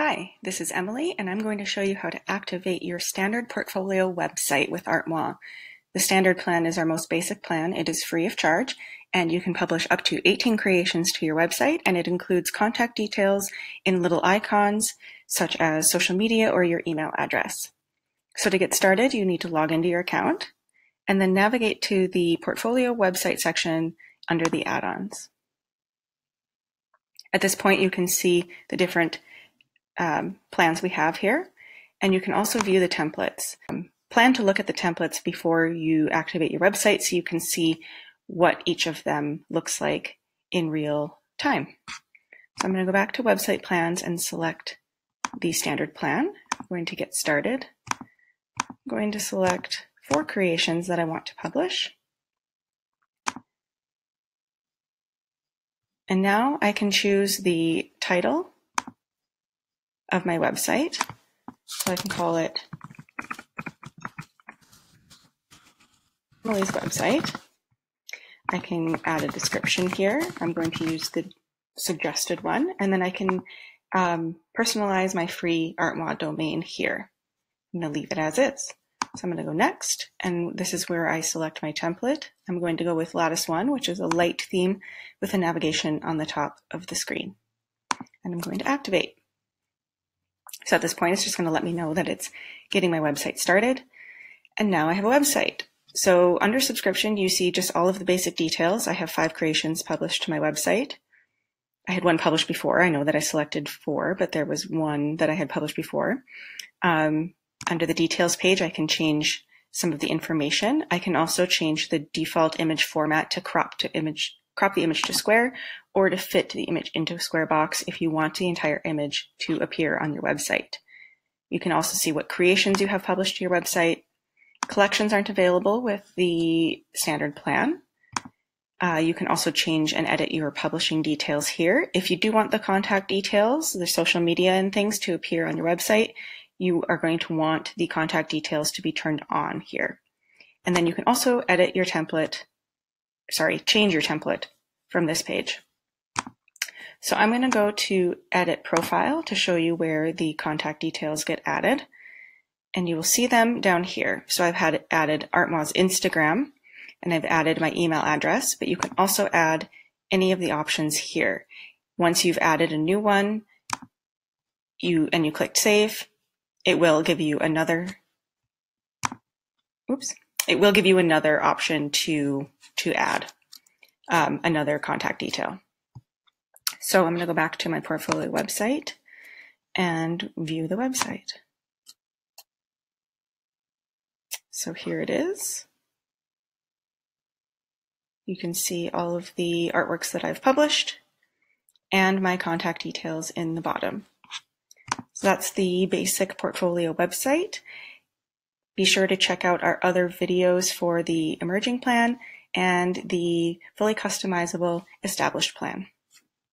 Hi, this is Emily, and I'm going to show you how to activate your standard portfolio website with ArtMoi. The standard plan is our most basic plan. It is free of charge, and you can publish up to 18 creations to your website, and it includes contact details in little icons, such as social media or your email address. So to get started, you need to log into your account, and then navigate to the portfolio website section under the add-ons. At this point, you can see the different plans we have here, and you can also view the templates. Plan to look at the templates before you activate your website so you can see what each of them looks like in real time. So I'm going to go back to website plans and select the standard plan. I'm going to get started. I'm going to select 4 creations that I want to publish. And now I can choose the title of my website. So I can call it Emily's website. I can add a description here. I'm going to use the suggested one, and then I can personalize my free ArtMoi domain here. I'm going to leave it as is. So I'm going to go next, and this is where I select my template. I'm going to go with Lattice 1, which is a light theme with a navigation on the top of the screen. And I'm going to activate. So at this point, it's just going to let me know that it's getting my website started. And now I have a website. So under subscription, you see just all of the basic details. I have 5 creations published to my website. I had one published before. I know that I selected 4, but there was one that I had published before. Under the details page, I can change some of the information. I can also change the default image format to crop the image to square, or to fit the image into a square box if you want the entire image to appear on your website. You can also see what creations you have published to your website. Collections aren't available with the standard plan. You can also change and edit your publishing details here. If you do want the contact details, the social media and things to appear on your website, you are going to want the contact details to be turned on here. And then you can also edit your template, change your template from this page. So I'm going to go to Edit Profile to show you where the contact details get added. And you will see them down here. So I've added ArtMoi's Instagram, and I've added my email address, but you can also add any of the options here. Once you've added a new one, you click Save, it will give you another option to add another contact detail. So I'm going to go back to my portfolio website and view the website. So here it is. You can see all of the artworks that I've published and my contact details in the bottom. So that's the basic portfolio website. Be sure to check out our other videos for the emerging plan and the fully customizable established plan.